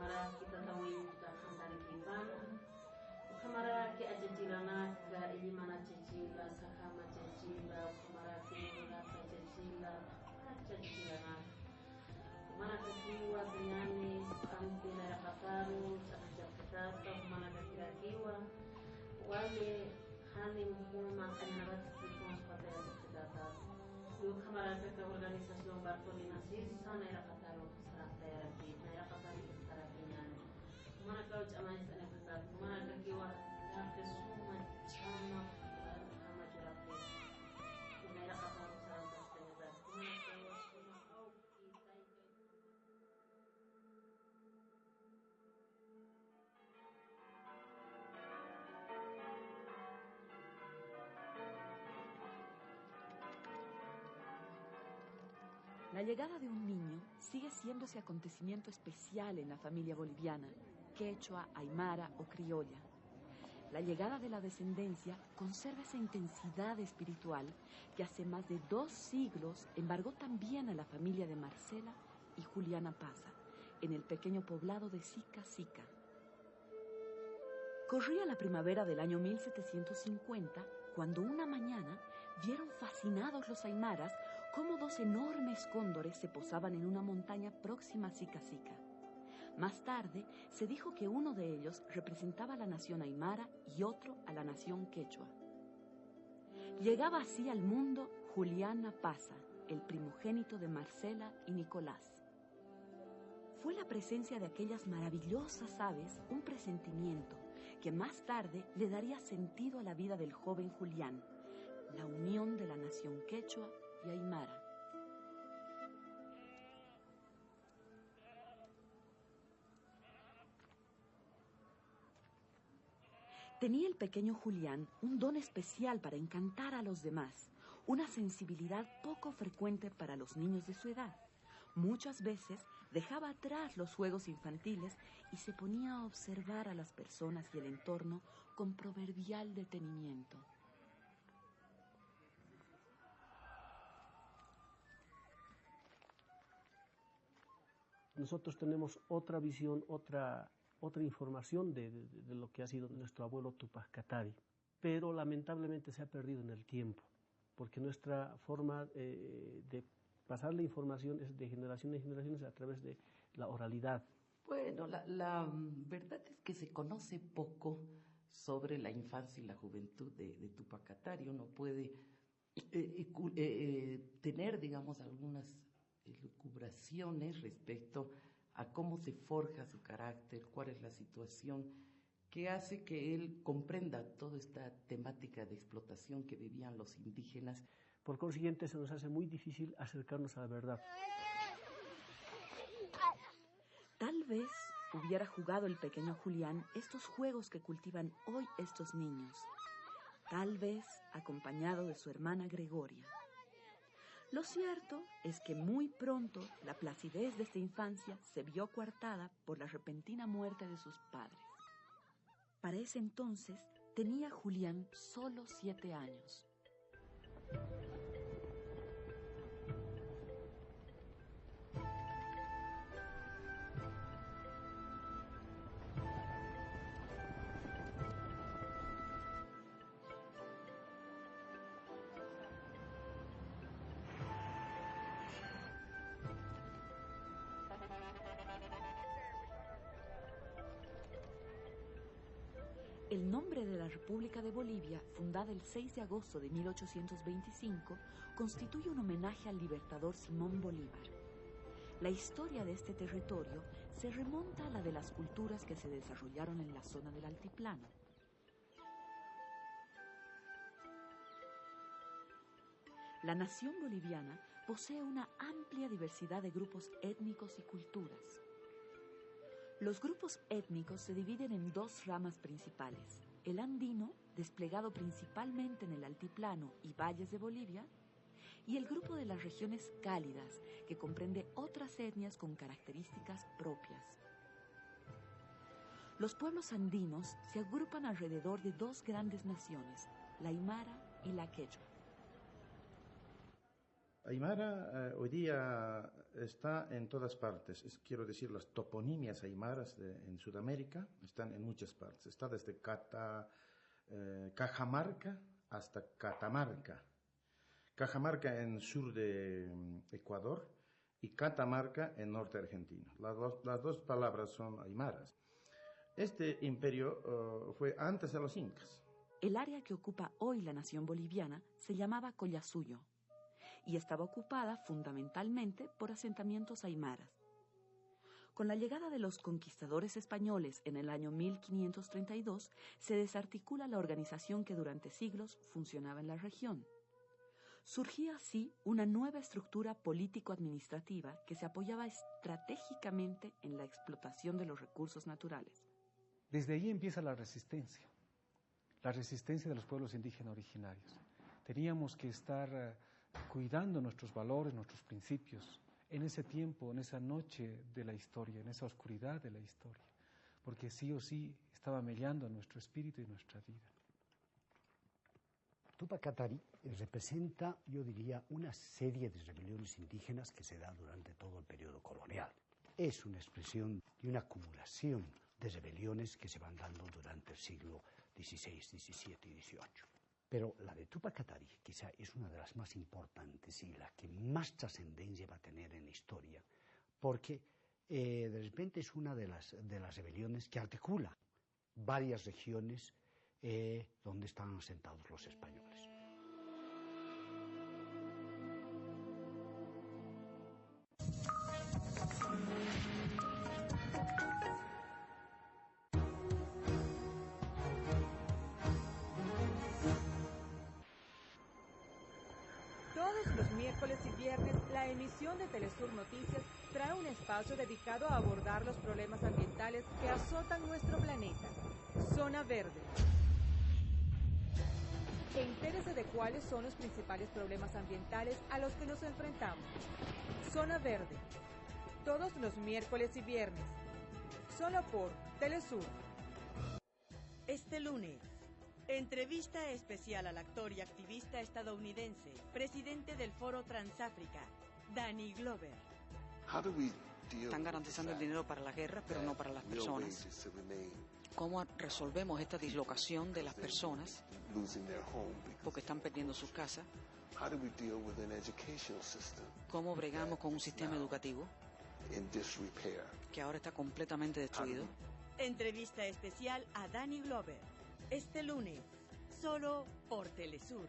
kamara kita tawi kita khantari kipan kamara ki ajajilana ga ilimana jajila sakama jajila kamara ki la jajila ajajilana kamara kiwa benyani antila yakataru sakajatata kamara kiwa wale hani muma kanarat sikon pataya sakajata yo kamara kita organisasi Bartolinasis sana yakataru sarata yaraki na yakataru sarakinyani mana kau jamai sana besar mana kekiwa nafsu semua cama sama jerape mana kata usaha besar mana kau semua kau kita La llegada de un niño sigue siendo ese acontecimiento especial en la familia boliviana, quechua, aymara o criolla. La llegada de la descendencia conserva esa intensidad espiritual que hace más de 2 siglos embargó también a la familia de Marcela y Juliana Paza, en el pequeño poblado de Sica Sica. Corría la primavera del año 1750, cuando una mañana vieron fascinados los aymaras cómo 2 enormes cóndores se posaban en una montaña próxima a Sica Sica. Más tarde se dijo que uno de ellos representaba a la nación aymara y otro a la nación quechua. Llegaba así al mundo Juliana Paza, el primogénito de Marcela y Nicolás. Fue la presencia de aquellas maravillosas aves un presentimiento que más tarde le daría sentido a la vida del joven Julián, la unión de la nación quechua y aymara. Tenía el pequeño Julián un don especial para encantar a los demás, una sensibilidad poco frecuente para los niños de su edad. Muchas veces dejaba atrás los juegos infantiles y se ponía a observar a las personas y el entorno con proverbial detenimiento. Nosotros tenemos otra visión, otra información de lo que ha sido nuestro abuelo Tupac Katari, pero lamentablemente se ha perdido en el tiempo, porque nuestra forma de pasar la información es de generación en generaciones a través de la oralidad. Bueno, la verdad es que se conoce poco sobre la infancia y la juventud de Tupac Katari. Uno puede tener, digamos, algunas elucubraciones respecto a cómo se forja su carácter, cuál es la situación que hace que él comprenda toda esta temática de explotación que vivían los indígenas. Por consiguiente, se nos hace muy difícil acercarnos a la verdad. Tal vez hubiera jugado el pequeño Julián estos juegos que cultivan hoy estos niños. Tal vez acompañado de su hermana Gregoria. Lo cierto es que muy pronto la placidez de esta infancia se vio coartada por la repentina muerte de sus padres. Para ese entonces tenía Julián solo 7 años. El nombre de la República de Bolivia, fundada el 6 de agosto de 1825, constituye un homenaje al libertador Simón Bolívar. La historia de este territorio se remonta a la de las culturas que se desarrollaron en la zona del altiplano. La nación boliviana posee una amplia diversidad de grupos étnicos y culturas. Los grupos étnicos se dividen en 2 ramas principales: el andino, desplegado principalmente en el altiplano y valles de Bolivia, y el grupo de las regiones cálidas, que comprende otras etnias con características propias. Los pueblos andinos se agrupan alrededor de 2 grandes naciones, la aymara y la quechua. Aymara hoy día está en todas partes. Quiero decir, las toponimias aymaras en Sudamérica están en muchas partes. Está desde Cajamarca hasta Catamarca. Cajamarca en sur de Ecuador y Catamarca en norte argentino. Las dos palabras son aymaras. Este imperio fue antes de los incas. El área que ocupa hoy la nación boliviana se llamaba Collasuyo y estaba ocupada fundamentalmente por asentamientos aymaras. Con la llegada de los conquistadores españoles en el año 1532, se desarticula la organización que durante siglos funcionaba en la región. Surgía así una nueva estructura político-administrativa que se apoyaba estratégicamente en la explotación de los recursos naturales. Desde ahí empieza la resistencia de los pueblos indígenas originarios. Teníamos que estar cuidando nuestros valores, nuestros principios, en ese tiempo, en esa noche de la historia, en esa oscuridad de la historia, porque sí o sí estaba mellando nuestro espíritu y nuestra vida. Tupac Katari representa, yo diría, una serie de rebeliones indígenas que se da durante todo el periodo colonial. Es una expresión y una acumulación de rebeliones que se van dando durante el siglo XVI, XVII y XVIII. Pero la de Tupac Katari quizá es una de las más importantes y la que más trascendencia va a tener en la historia, porque de repente es una de las rebeliones que articula varias regiones donde están asentados los españoles. Todos los miércoles y viernes, la emisión de Telesur Noticias trae un espacio dedicado a abordar los problemas ambientales que azotan nuestro planeta. Zona Verde. Entérese de cuáles son los principales problemas ambientales a los que nos enfrentamos. Zona Verde. Todos los miércoles y viernes. Solo por Telesur. Este lunes, entrevista especial al actor y activista estadounidense, presidente del Foro Transáfrica, Danny Glover. Están garantizando el dinero para la guerra, pero no para las personas. ¿Cómo resolvemos esta dislocación de las personas porque están perdiendo sus casas? ¿Cómo bregamos con un sistema educativo que ahora está completamente destruido? Entrevista especial a Danny Glover, este lunes, solo por Telesur.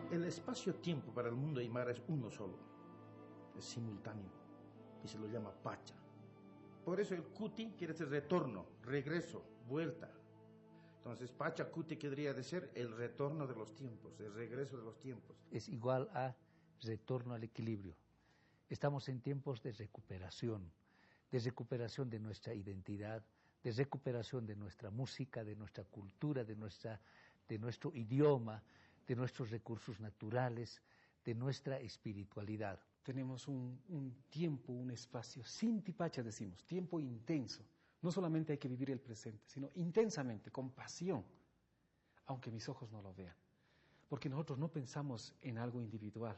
El espacio-tiempo para el mundo aymara es uno solo, es simultáneo y se lo llama Pacha. Por eso el Kuti quiere decir retorno, regreso, vuelta. Entonces Pacha Kuti querría decir el retorno de los tiempos, el regreso de los tiempos. Es igual a retorno al equilibrio. Estamos en tiempos de recuperación de nuestra identidad, de recuperación de nuestra música, de nuestra cultura, de nuestro idioma, de nuestros recursos naturales, de nuestra espiritualidad. Tenemos un tiempo, un espacio, Sinti-Pacha decimos, tiempo intenso. No solamente hay que vivir el presente, sino intensamente, con pasión, aunque mis ojos no lo vean. Porque nosotros no pensamos en algo individual,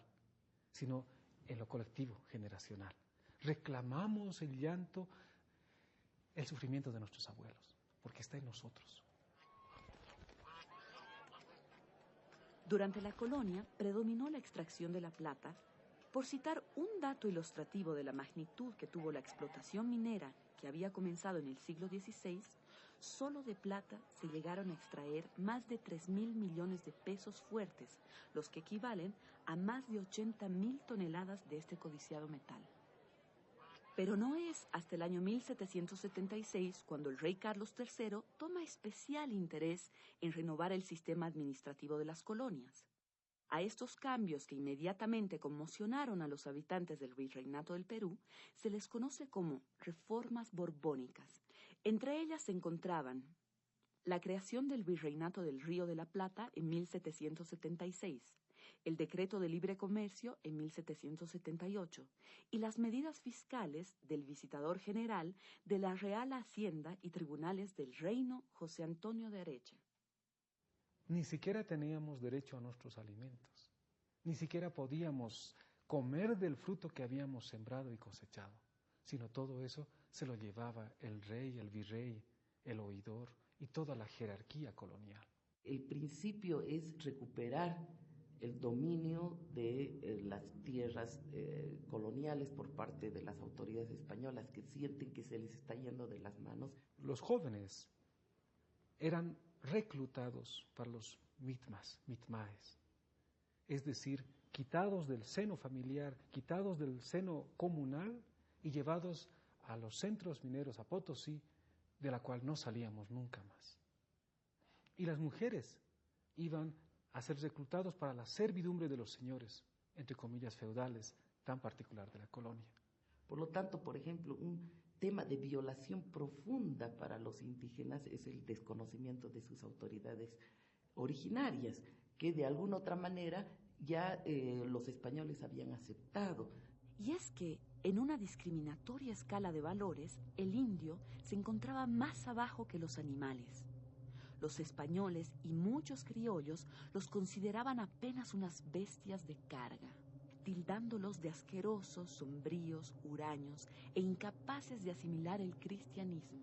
sino en lo colectivo, generacional. Reclamamos el llanto, el sufrimiento de nuestros abuelos, porque está en nosotros. Durante la colonia predominó la extracción de la plata. Por citar un dato ilustrativo de la magnitud que tuvo la explotación minera que había comenzado en el siglo XVI, solo de plata se llegaron a extraer más de 3.000 millones de pesos fuertes, los que equivalen a más de 80.000 toneladas de este codiciado metal. Pero no es hasta el año 1776 cuando el rey Carlos III toma especial interés en renovar el sistema administrativo de las colonias. A estos cambios que inmediatamente conmocionaron a los habitantes del Virreinato del Perú se les conoce como reformas borbónicas. Entre ellas se encontraban la creación del Virreinato del Río de la Plata en 1776, el Decreto de Libre Comercio en 1778 y las medidas fiscales del Visitador General de la Real Hacienda y Tribunales del Reino José Antonio de Areche. Ni siquiera teníamos derecho a nuestros alimentos, ni siquiera podíamos comer del fruto que habíamos sembrado y cosechado, sino todo eso se lo llevaba el rey, el virrey, el oidor y toda la jerarquía colonial. El principio es recuperar el dominio de las tierras coloniales por parte de las autoridades españolas que sienten que se les está yendo de las manos. Los jóvenes eran reclutados para los mitmaes, es decir, quitados del seno familiar, quitados del seno comunal y llevados a los centros mineros, a Potosí, de la cual no salíamos nunca más. Y las mujeres iban a ser reclutados para la servidumbre de los señores, entre comillas, feudales, tan particular de la colonia. Por lo tanto, por ejemplo, un tema de violación profunda para los indígenas es el desconocimiento de sus autoridades originarias, que de alguna otra manera ya los españoles habían aceptado. Y es que, en una discriminatoria escala de valores, el indio se encontraba más abajo que los animales. Los españoles y muchos criollos los consideraban apenas unas bestias de carga, tildándolos de asquerosos, sombríos, huraños e incapaces de asimilar el cristianismo.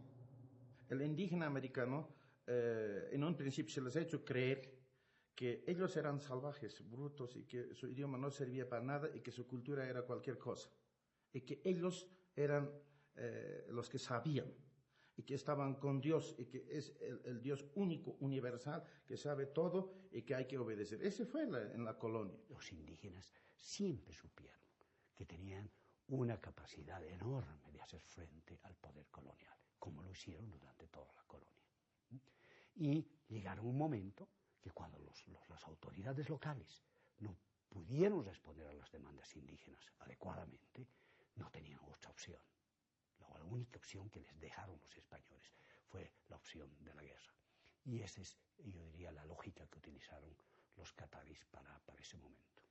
El indígena americano, en un principio se les ha hecho creer que ellos eran salvajes, brutos, y que su idioma no servía para nada y que su cultura era cualquier cosa. Y que ellos eran los que sabían y que estaban con Dios y que es el Dios único, universal, que sabe todo y que hay que obedecer. Ese fue en la colonia. Los indígenas siempre supieron que tenían una capacidad enorme de hacer frente al poder colonial, como lo hicieron durante toda la colonia. Y llegaron un momento que cuando las autoridades locales no pudieron responder a las demandas indígenas adecuadamente, no tenían otra opción. La única opción que les dejaron los españoles fue la opción de la guerra. Y esa es, yo diría, la lógica que utilizaron los cataris para ese momento.